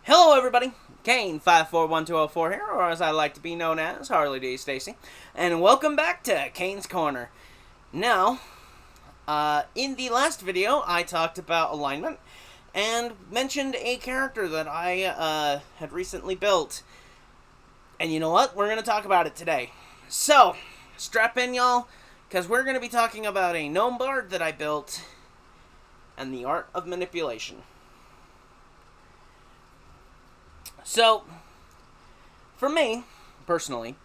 Hello, everybody. Kane541204 here, or as I like to be known as, Harley D. Stacy, and welcome back to Kane's Corner. Now, in the last video, I talked about alignment and mentioned a character that I had recently built. And you know what? We're going to talk about it today. So, strap in, y'all, because we're going to be talking about a gnome bard that I built and the art of manipulation. So, for me, personally,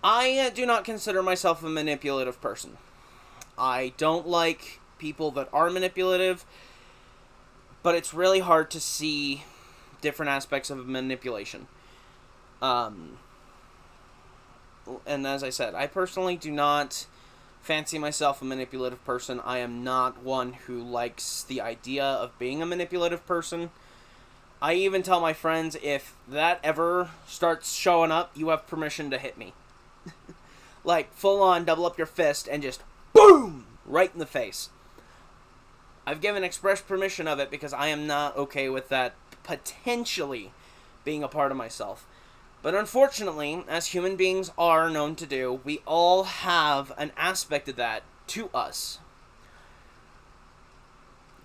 I do not consider myself a manipulative person. I don't like people that are manipulative, but it's really hard to see different aspects of manipulation. And as I said, I personally do not fancy myself a manipulative person. I am not one who likes the idea of being a manipulative person. I even tell my friends, if that ever starts showing up, you have permission to hit me. Like, full on, double up your fist, and just BOOM! Right in the face. I've given express permission of it because I am not okay with that potentially being a part of myself. But unfortunately, as human beings are known to do, we all have an aspect of that to us.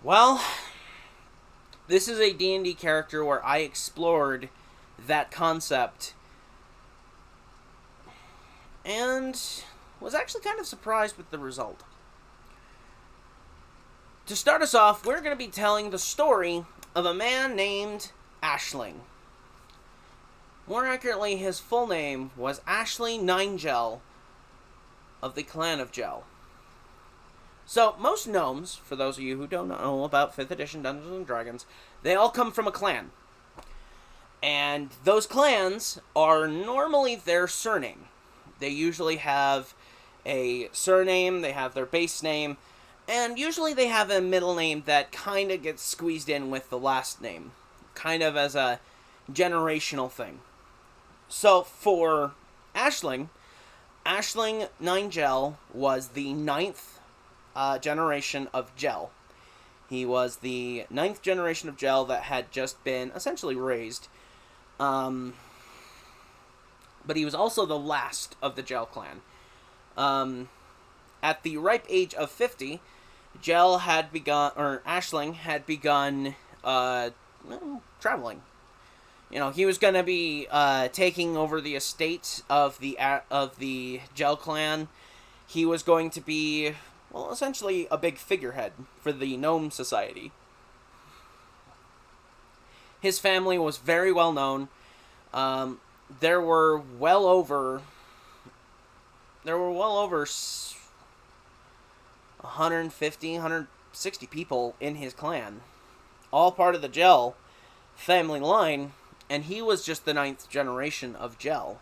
Well, this is a D&D character where I explored that concept and was actually kind of surprised with the result. To start us off, we're going to be telling the story of a man named Ashling. More accurately, his full name was Ashling Ningel of the Clan of Gel. So, most gnomes, for those of you who don't know about 5th edition Dungeons & Dragons, they all come from a clan. And those clans are normally their surname. They usually have a surname, they have their base name, and usually they have a middle name that kind of gets squeezed in with the last name. Kind of as a generational thing. So, for Ashling Ningel was the 9th generation of Gel. He was the 9th generation of Gel that had just been essentially raised. But he was also the last of the Gel clan. At the ripe age of 50, Ashling had begun traveling. You know, he was going to be taking over the estate of the Gel clan. He was going to be, well, essentially a big figurehead for the gnome society. His family was very well known. There were well over 150, 160 people in his clan, all part of the Gel family line, and he was just the 9th generation of Gel.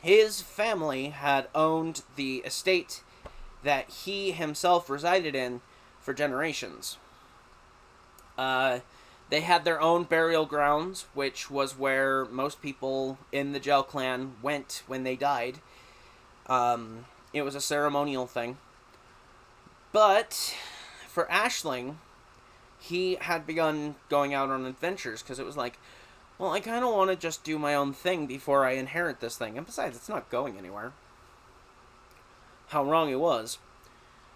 His family had owned the estate that he himself resided in for generations. They had their own burial grounds, which was where most people in the Gel clan went when they died. It was a ceremonial thing. But for Ashling, he had begun going out on adventures because it was like, well, I kind of want to just do my own thing before I inherit this thing. And besides, it's not going anywhere. How wrong he was.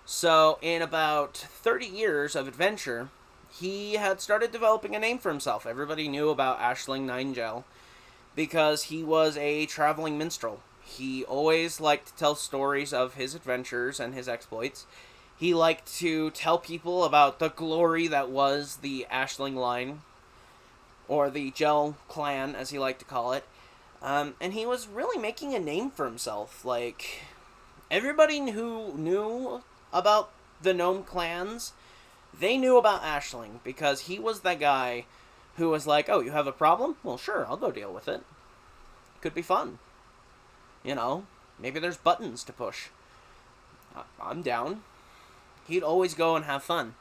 So, in about 30 years of adventure, he had started developing a name for himself. Everybody knew about Ashling Ningel because he was a traveling minstrel. He always liked to tell stories of his adventures and his exploits. He liked to tell people about the glory that was the Ashling line, or the Gel clan, as he liked to call it. And he was really making a name for himself. Like, everybody who knew about the gnome clans, they knew about Ashling, because he was that guy who was like, oh, you have a problem? Well, sure, I'll go deal with it. Could be fun. You know, maybe there's buttons to push. I'm down. He'd always go and have fun.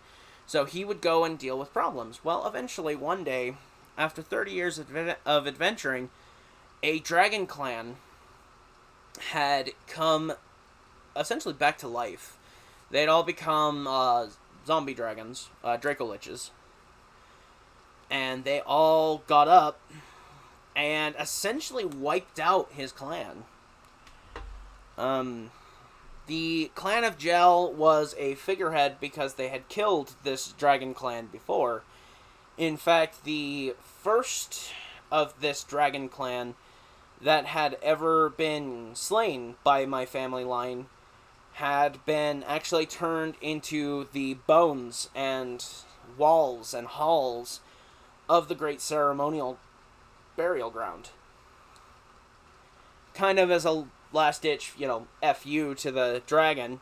So he would go and deal with problems. Well, eventually, one day, after 30 years of adventuring, a dragon clan had come essentially back to life. They'd all become zombie dragons, Draco-liches. And they all got up and essentially wiped out his clan. The clan of Gel was a figurehead because they had killed this dragon clan before. In fact, the first of this dragon clan that had ever been slain by my family line had been actually turned into the bones and walls and halls of the great ceremonial burial ground. Kind of as a last-ditch, F you to the dragon.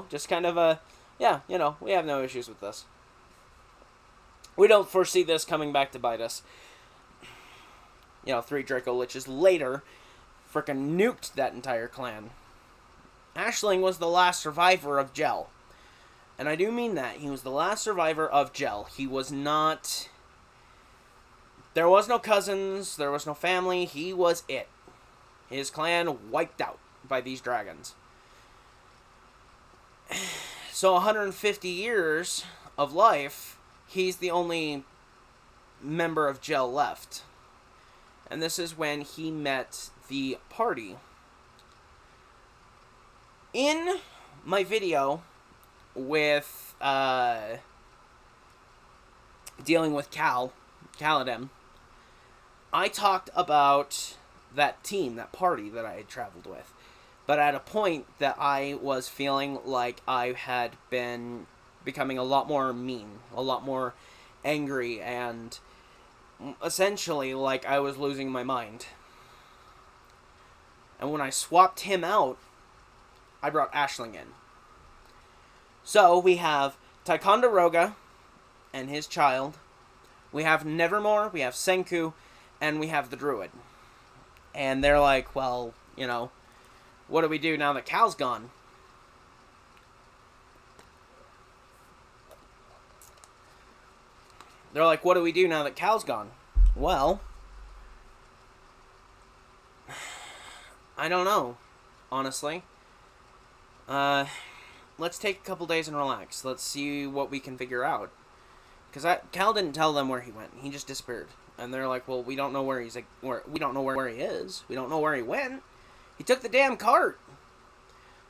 Just kind of a, we have no issues with this. We don't foresee this coming back to bite us. 3 Draco-liches later, frickin' nuked that entire clan. Ashling was the last survivor of Gel. And I do mean that. He was the last survivor of Gel. He was not... There was no cousins, there was no family, he was it. His clan wiped out by these dragons. So 150 years of life, he's the only member of Gel left. And this is when he met the party. In my video with dealing with Kaladin, I talked about that team, that party that I had traveled with. But at a point that I was feeling like I had been becoming a lot more mean, a lot more angry, and essentially like I was losing my mind. And when I swapped him out, I brought Ashling in. So we have Ticonderoga and his child. We have Nevermore, we have Senku, and we have the Druid. And they're like, well, what do we do now that Cal's gone? They're like, what do we do now that Cal's gone? Well, I don't know, honestly. Let's take a couple days and relax. Let's see what we can figure out. Because Cal didn't tell them where he went. He just disappeared. And they're like, well, we don't know where he's we don't know where he is. We don't know where he went. He took the damn cart.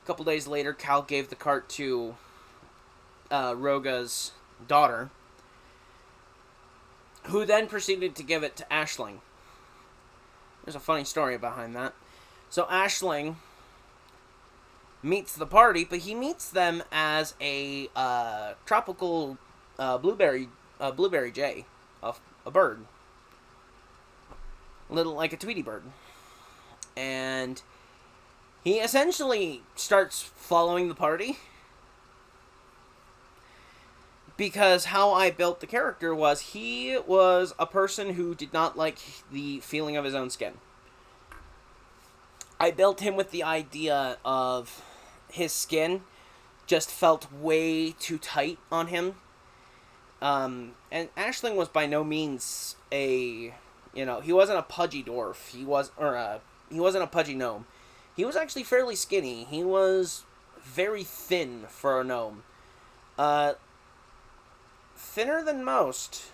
A couple days later, Cal gave the cart to Roga's daughter, who then proceeded to give it to Ashling. There's a funny story behind that. So Ashling meets the party, but he meets them as a tropical blueberry jay, a bird. Little like a Tweety bird. And he essentially starts following the party. Because how I built the character was he was a person who did not like the feeling of his own skin. I built him with the idea of his skin just felt way too tight on him. And Ashling was by no means a, he wasn't a pudgy dwarf. He wasn't a pudgy gnome. He was actually fairly skinny. He was very thin for a gnome. Thinner than most.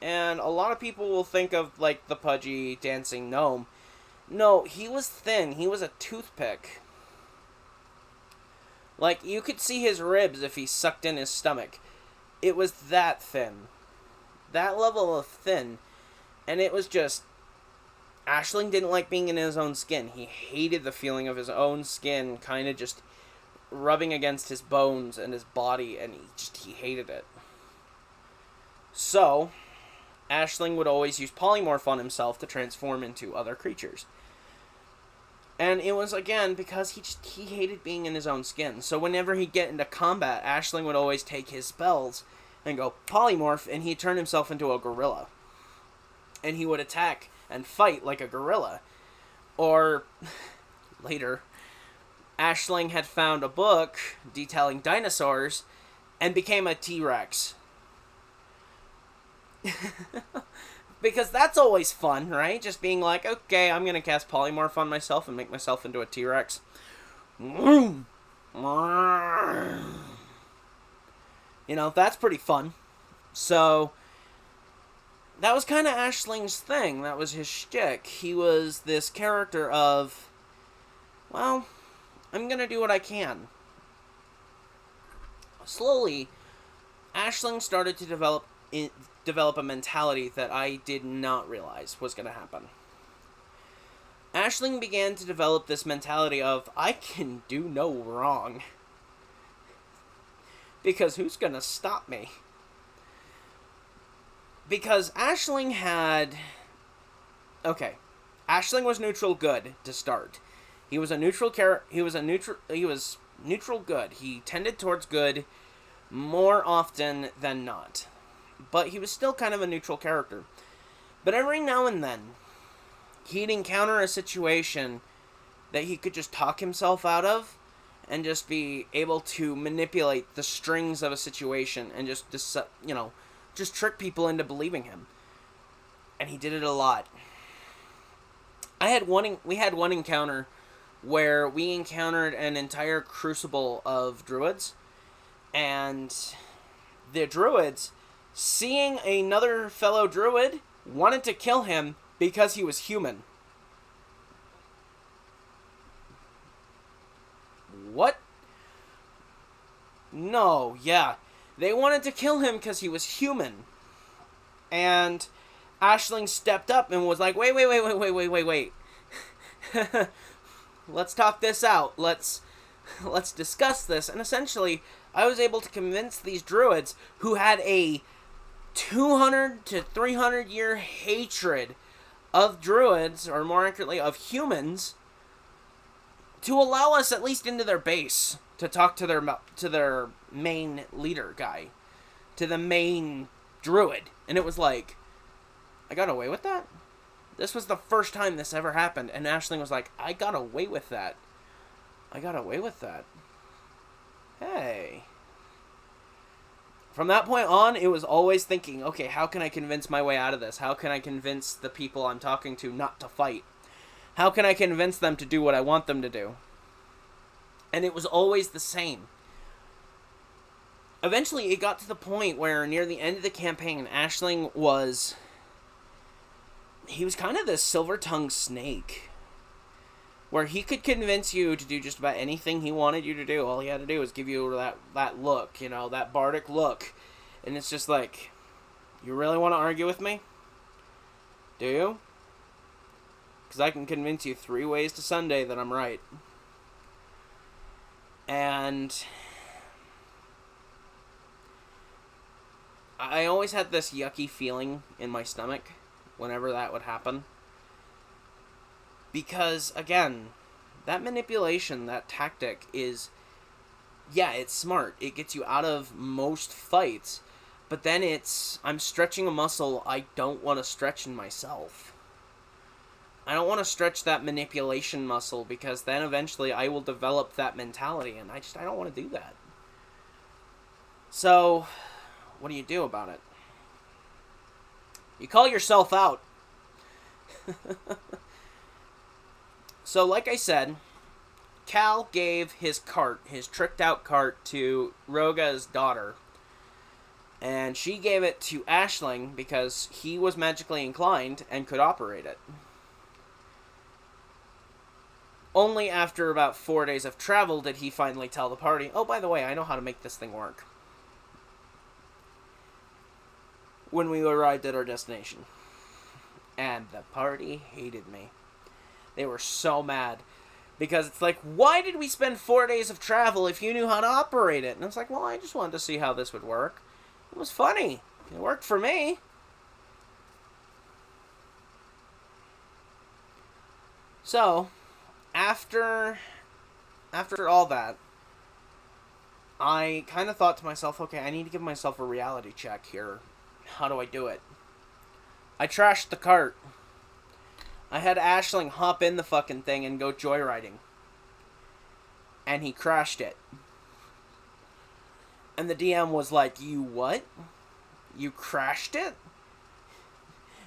And a lot of people will think of, like, the pudgy dancing gnome. No, he was thin. He was a toothpick. Like, you could see his ribs if he sucked in his stomach. It was that thin. That level of thin. And it was just... Ashling didn't like being in his own skin. He hated the feeling of his own skin kind of just rubbing against his bones and his body, and he hated it. So, Ashling would always use polymorph on himself to transform into other creatures. And it was, again, because he hated being in his own skin. So whenever he'd get into combat, Ashling would always take his spells and go polymorph, and he'd turn himself into a gorilla. And he would attack and fight like a gorilla. Or, later, Ashling had found a book detailing dinosaurs and became a T-Rex. Because that's always fun, right? Just being like, okay, I'm going to cast polymorph on myself and make myself into a T-Rex. You know, that's pretty fun. So, that was kind of Ashling's thing. That was his shtick. He was this character of, well, I'm gonna do what I can. Slowly, Ashling started to develop a mentality that I did not realize was gonna happen. Ashling began to develop this mentality of, I can do no wrong. Because who's gonna stop me? Because Ashling had... Okay. Ashling was neutral good to start. He was a neutral he was neutral good. He tended towards good more often than not. But he was still kind of a neutral character. But every now and then, he'd encounter a situation that he could just talk himself out of and just be able to manipulate the strings of a situation and just trick people into believing him. And he did it a lot. We had one encounter where we encountered an entire crucible of druids, and the druids, seeing another fellow druid, wanted to kill him because he was human. What? No, yeah. They wanted to kill him because he was human. And Ashling stepped up and was like, wait. Let's talk this out. Let's discuss this. And essentially, I was able to convince these druids who had a 200 to 300 year hatred of druids, or more accurately, of humans, to allow us at least into their base to talk to their main leader guy, to the main druid. And it was like, I got away with that? This was the first time this ever happened, and Ashling was like, I got away with that. Hey. From that point on, it was always thinking, okay, how can I convince my way out of this? How can I convince the people I'm talking to not to fight? How can I convince them to do what I want them to do? And it was always the same. Eventually, it got to the point where near the end of the campaign, Ashling was... He was kind of this silver-tongued snake, where he could convince you to do just about anything he wanted you to do. All he had to do was give you that look, that bardic look. And it's just like, you really want to argue with me? Do you? Because I can convince you 3 ways to Sunday that I'm right. And I always had this yucky feeling in my stomach whenever that would happen. Because, again, that manipulation, that tactic is, yeah, it's smart. It gets you out of most fights. But then I'm stretching a muscle I don't want to stretch in myself. I don't want to stretch that manipulation muscle, because then eventually I will develop that mentality, and I don't want to do that. So, what do you do about it? You call yourself out. So, like I said, Cal gave his tricked out cart, to Roga's daughter. And she gave it to Ashling because he was magically inclined and could operate it. Only after about 4 days of travel did he finally tell the party, oh, by the way, I know how to make this thing work. When we arrived at our destination. And the party hated me. They were so mad. Because it's like, why did we spend 4 days of travel if you knew how to operate it? And it's like, well, I just wanted to see how this would work. It was funny. It worked for me. So, after all that, I kind of thought to myself, okay, I need to give myself a reality check here. How do I do it? I trashed the cart. I had Ashling hop in the fucking thing and go joyriding. And he crashed it. And the DM was like, you what? You crashed it?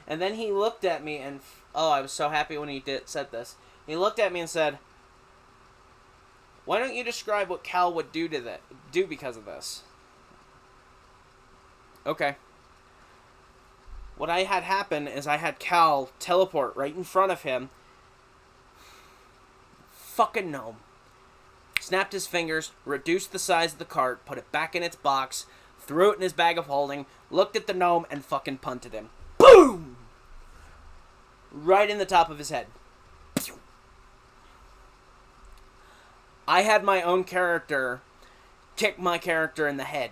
And then he looked at me and... Oh, I was so happy when he said this. He looked at me and said, Why don't you describe what Cal would do because of this? Okay. What I had happen is I had Cal teleport right in front of him. Fucking gnome. Snapped his fingers, reduced the size of the cart, put it back in its box, threw it in his bag of holding, looked at the gnome, and fucking punted him. Boom! Right in the top of his head. I had my own character kick my character in the head.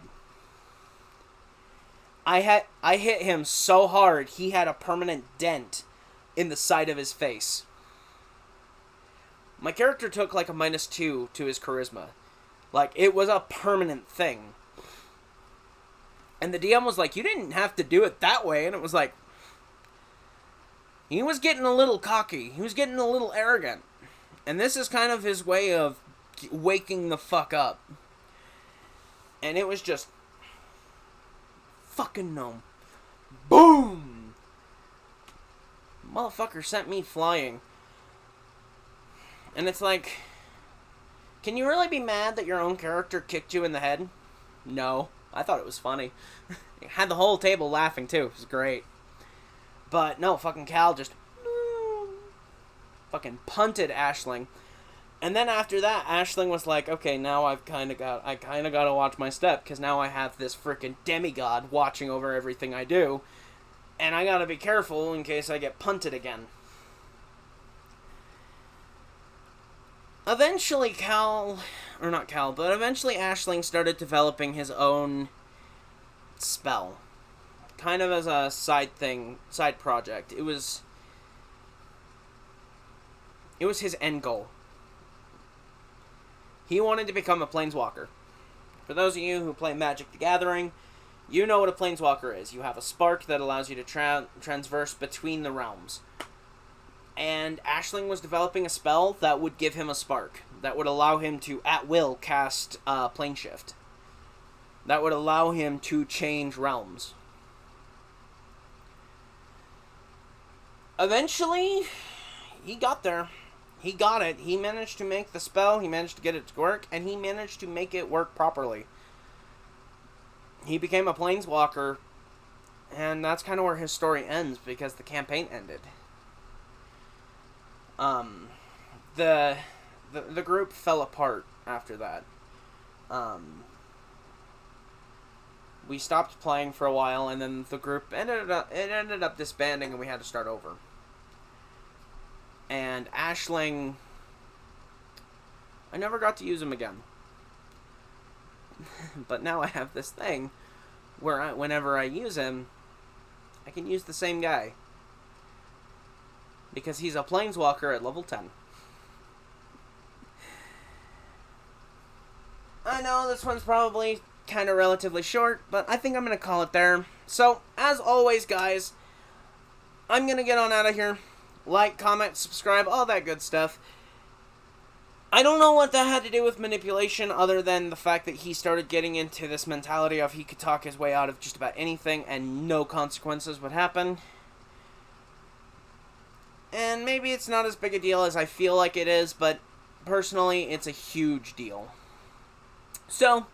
I hit him so hard, he had a permanent dent in the side of his face. My character took like a -2 to his charisma. Like, it was a permanent thing. And the DM was like, you didn't have to do it that way. And it was like, he was getting a little cocky. He was getting a little arrogant. And this is kind of his way of waking the fuck up. And it was just, fucking gnome. Boom! Motherfucker sent me flying. And it's like, can you really be mad that your own character kicked you in the head? No. I thought it was funny. Had the whole table laughing too. It was great. But no, fucking Cal just fucking punted Ashling. And then after that, Ashling was like, okay, now I kind of got to watch my step, because now I have this freaking demigod watching over everything I do, and I got to be careful in case I get punted again. Eventually eventually Ashling started developing his own spell. Kind of as a side project. It was his end goal. He wanted to become a planeswalker. For those of you who play Magic the Gathering, you know what a planeswalker is. You have a spark that allows you to transverse between the realms. And Ashling was developing a spell that would give him a spark. That would allow him to, at will, cast Plane Shift. That would allow him to change realms. Eventually, he got there. He got it. He managed to make the spell. He managed to get it to work. And he managed to make it work properly. He became a planeswalker. And that's kind of where his story ends, because the campaign ended. The group fell apart after that. We stopped playing for a while, and then the group ended up disbanding, and we had to start over. And Ashling, I never got to use him again. But now I have this thing where whenever I use him, I can use the same guy. Because he's a planeswalker at level 10. I know this one's probably kind of relatively short, but I think I'm going to call it there. So, as always, guys, I'm going to get on out of here. Like, comment, subscribe, all that good stuff. I don't know what that had to do with manipulation, other than the fact that he started getting into this mentality of he could talk his way out of just about anything and no consequences would happen. And maybe it's not as big a deal as I feel like it is, but personally, it's a huge deal. So,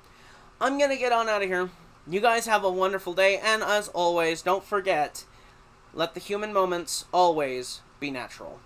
I'm going to get on out of here. You guys have a wonderful day, and as always, don't forget, let the human moments always be natural.